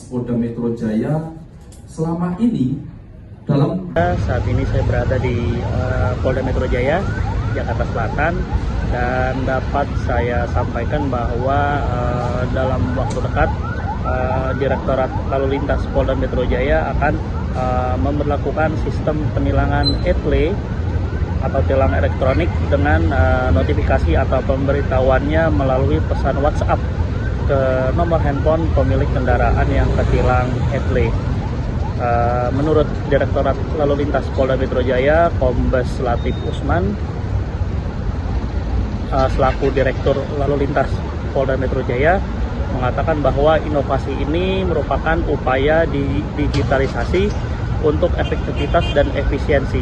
Polda Metro Jaya selama ini dalam saat ini saya berada di Polda Metro Jaya, Jakarta Selatan, dan dapat saya sampaikan bahwa dalam waktu dekat Direktorat Lalu Lintas Polda Metro Jaya akan memberlakukan sistem penilangan etle atau tilang elektronik dengan notifikasi atau pemberitahuannya melalui pesan WhatsApp ke nomor handphone pemilik kendaraan yang ketilang etle. Menurut Direktorat Lalu Lintas Polda Metro Jaya, Kombes Latif Usman selaku Direktur Lalu Lintas Polda Metro Jaya mengatakan bahwa inovasi ini merupakan upaya digitalisasi untuk efektivitas dan efisiensi,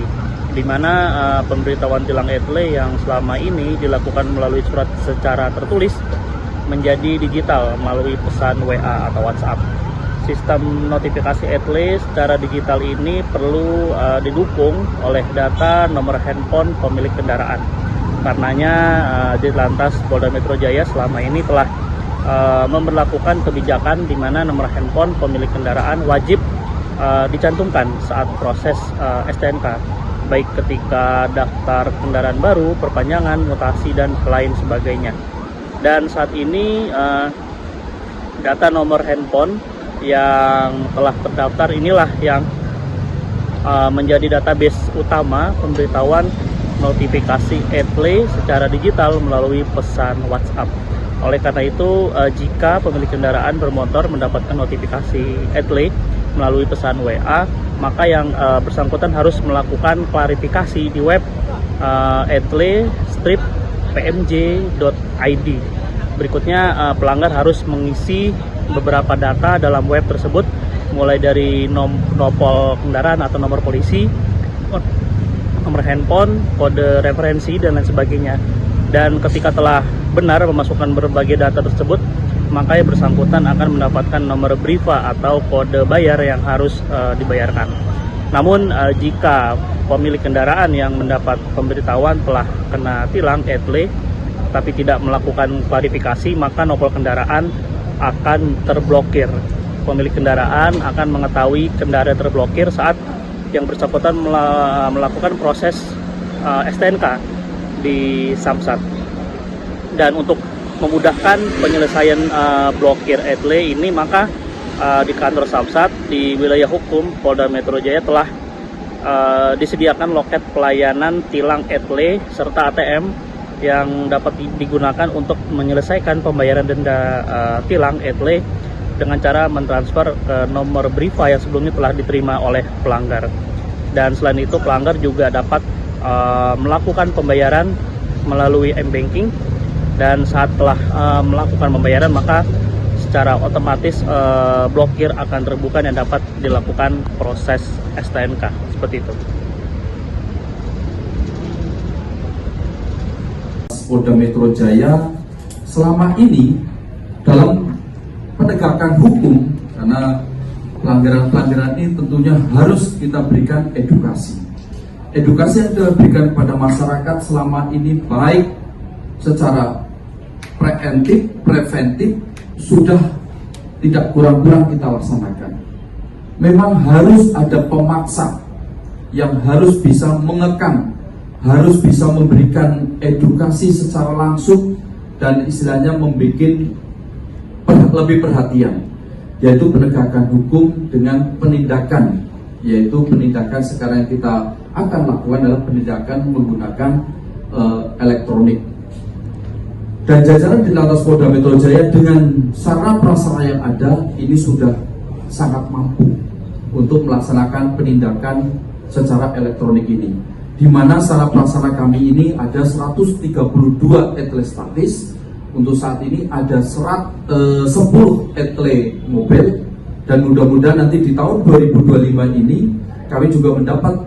di mana pemberitahuan tilang etle yang selama ini dilakukan melalui surat secara tertulis menjadi digital melalui pesan WA atau WhatsApp. Sistem notifikasi etle secara digital ini perlu didukung oleh data nomor handphone pemilik kendaraan. Karenanya Ditlantas Polda Metro Jaya selama ini telah memberlakukan kebijakan di mana nomor handphone pemilik kendaraan wajib dicantumkan saat proses STNK, baik ketika daftar kendaraan baru, perpanjangan, mutasi, dan lain sebagainya. Dan saat ini data nomor handphone yang telah terdaftar inilah yang menjadi database utama pemberitahuan notifikasi etle secara digital melalui pesan WhatsApp. Oleh karena itu, jika pemilik kendaraan bermotor mendapatkan notifikasi etle melalui pesan WA, maka yang bersangkutan harus melakukan klarifikasi di web etle-pmj.id. Berikutnya, pelanggar harus mengisi beberapa data dalam web tersebut, mulai dari nopol kendaraan atau nomor polisi, nomor handphone, kode referensi, dan lain sebagainya. Dan ketika telah benar memasukkan berbagai data tersebut, maka yang bersangkutan akan mendapatkan nomor briva atau kode bayar yang harus dibayarkan. Namun jika pemilik kendaraan yang mendapat pemberitahuan telah kena tilang etle tapi tidak melakukan klarifikasi, maka nopol kendaraan akan terblokir. Pemilik kendaraan akan mengetahui kendaraan terblokir saat yang bersangkutan melakukan proses STNK di Samsat. Dan untuk memudahkan penyelesaian blokir etle ini, maka di kantor Samsat di wilayah hukum Polda Metro Jaya telah disediakan loket pelayanan tilang etle serta ATM yang dapat digunakan untuk menyelesaikan pembayaran denda tilang etle dengan cara mentransfer ke nomor briva yang sebelumnya telah diterima oleh pelanggar. Dan selain itu, pelanggar juga dapat melakukan pembayaran melalui m-banking, dan saat telah melakukan pembayaran maka secara otomatis blokir akan terbuka dan dapat dilakukan proses STNK seperti itu. Polda Metro Jaya selama ini dalam penegakan hukum, karena pelanggaran-pelanggaran ini tentunya harus kita berikan edukasi. Edukasi yang kita berikan kepada masyarakat selama ini baik secara preventif sudah tidak kurang-kurang kita laksanakan. Memang harus ada pemaksa yang harus bisa mengekang, harus bisa memberikan edukasi secara langsung dan istilahnya membuat lebih perhatian, yaitu penegakan hukum dengan penindakan, yaitu penindakan sekarang yang kita akan lakukan adalah penindakan menggunakan elektronik. Dan jajaran Ditlantas Polda Metro Jaya dengan sarana prasarana yang ada ini sudah sangat mampu untuk melaksanakan penindakan secara elektronik ini, di mana sarana prasarana kami ini ada 132 etle statis. Untuk saat ini ada 10 etle mobil, dan mudah-mudahan nanti di tahun 2025 ini kami juga mendapat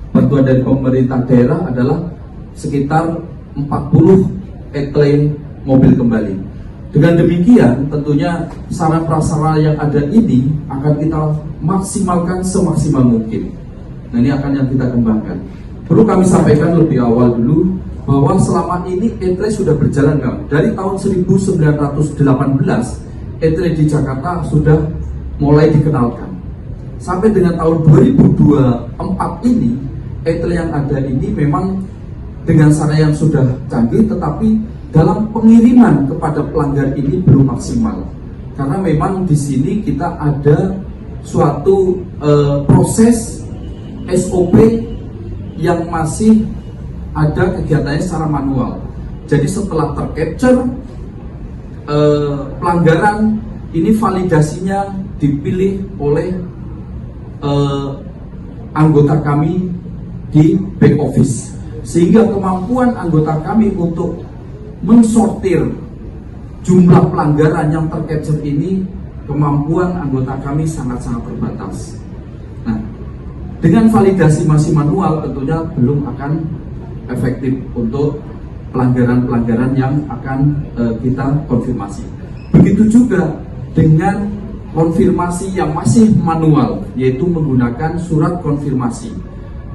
bantuan dari pemerintah daerah adalah sekitar 40 etle mobil kembali. Dengan demikian tentunya sarana prasarana yang ada ini akan kita maksimalkan semaksimal mungkin. Nah, ini akan yang kita kembangkan. Perlu kami sampaikan lebih awal dulu bahwa selama ini etle sudah berjalan, Kang. Dari tahun 1918 etle di Jakarta sudah mulai dikenalkan. Sampai dengan tahun 2024 ini, etle yang ada ini memang dengan cara yang sudah canggih, tetapi dalam pengiriman kepada pelanggar ini belum maksimal. Karena memang di sini kita ada suatu proses SOP yang masih ada kegiatannya secara manual. Jadi setelah tercapture pelanggaran ini, validasinya dipilih oleh anggota kami di back office, sehingga kemampuan anggota kami untuk mensortir jumlah pelanggaran yang tercapture ini, kemampuan anggota kami sangat-sangat terbatas. Nah, dengan validasi masih manual tentunya belum akan efektif untuk pelanggaran-pelanggaran yang akan kita konfirmasi. Begitu juga dengan konfirmasi yang masih manual, yaitu menggunakan surat konfirmasi.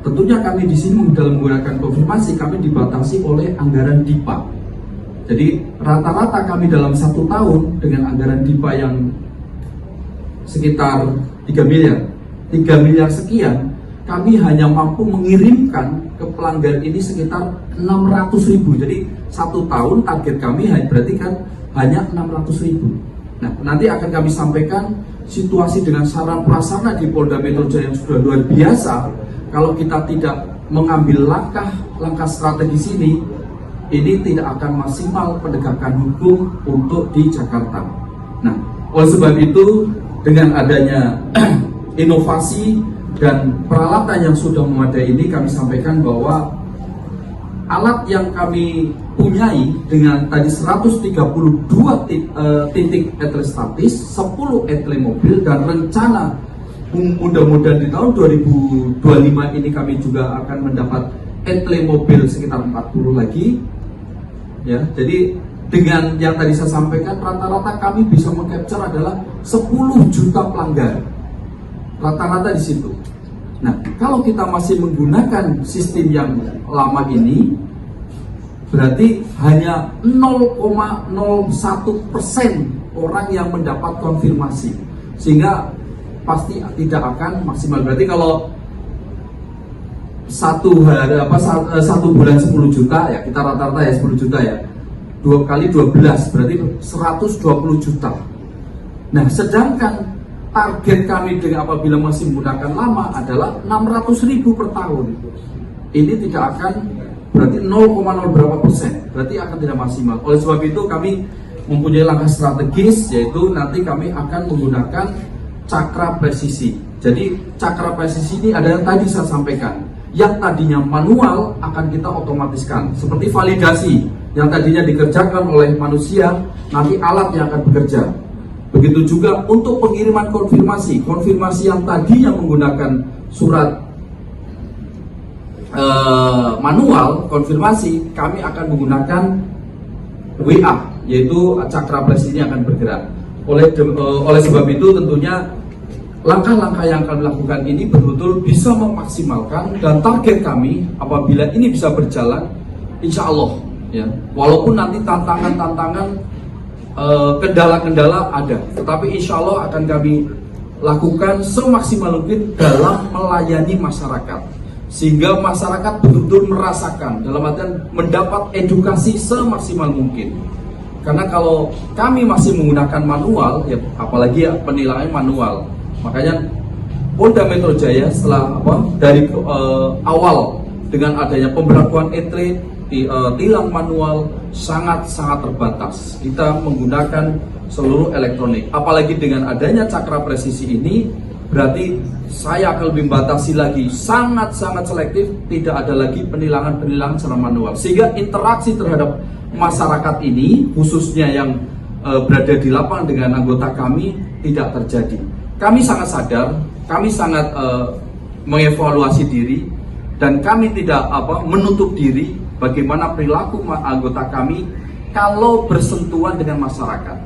Tentunya kami di sini dalam menggunakan konfirmasi kami dibatasi oleh anggaran DIPA. Jadi rata-rata kami dalam 1 tahun dengan anggaran DIPA yang sekitar 3 miliar sekian, kami hanya mampu mengirimkan ke pelanggar ini sekitar 600.000. Jadi 1 tahun target kami berarti kan hanya 600.000. Nah, nanti akan kami sampaikan situasi dengan sarana prasarana di Polda Metro Jaya yang sudah luar biasa. Kalau kita tidak mengambil langkah strategis ini tidak akan maksimal penegakan hukum untuk di Jakarta. Nah, oleh sebab itu dengan adanya inovasi dan peralatan yang sudah memadai ini, kami sampaikan bahwa alat yang kami punyai dengan tadi 132 titik etle statis, 10 etle mobil, dan rencana mudah-mudahan di tahun 2025 ini kami juga akan mendapat etle mobil sekitar 40 lagi. Ya, jadi dengan yang tadi saya sampaikan, rata-rata kami bisa mengcapture adalah 10 juta pelanggar. Rata-rata di situ. Nah, kalau kita masih menggunakan sistem yang lama ini, berarti hanya 0,01% orang yang mendapat konfirmasi, sehingga pasti tidak akan maksimal. Berarti kalau satu bulan 10 juta, ya kita rata-rata ya 10 juta ya, 2 kali 12 berarti 120 juta. Nah, sedangkan target kami dengan apabila masih menggunakan lama adalah 600.000 per tahun. Ini tidak akan, berarti 0,0 berapa persen, berarti akan tidak maksimal. Oleh sebab itu kami mempunyai langkah strategis, yaitu nanti kami akan menggunakan cakra presisi. Jadi cakra presisi ini ada yang tadi saya sampaikan, yang tadinya manual akan kita otomatiskan, seperti validasi yang tadinya dikerjakan oleh manusia, nanti alat yang akan bekerja. Begitu juga untuk pengiriman konfirmasi yang tadinya menggunakan surat manual konfirmasi, kami akan menggunakan WA, yaitu cakra presisi ini akan bergerak. Oleh sebab itu tentunya langkah-langkah yang kami lakukan ini betul-betul bisa memaksimalkan, dan target kami apabila ini bisa berjalan, insya Allah ya, walaupun nanti tantangan-tantangan, kendala-kendala ada, tetapi insya Allah akan kami lakukan semaksimal mungkin dalam melayani masyarakat, sehingga masyarakat betul-betul merasakan, dalam artian mendapat edukasi semaksimal mungkin. Karena kalau kami masih menggunakan manual, ya apalagi ya penilaian manual, makanya Polda Metro Jaya setelah dari awal dengan adanya pemberlakuan etle, tilang manual sangat-sangat terbatas. Kita menggunakan seluruh elektronik. Apalagi dengan adanya cakra presisi ini, berarti saya akan lebih membatasi lagi, sangat-sangat selektif, tidak ada lagi penilangan-penilangan secara manual. Sehingga interaksi terhadap masyarakat ini, khususnya yang berada di lapangan dengan anggota kami, tidak terjadi. Kami sangat sadar, kami sangat mengevaluasi diri, dan kami tidak menutup diri bagaimana perilaku anggota kami kalau bersentuhan dengan masyarakat.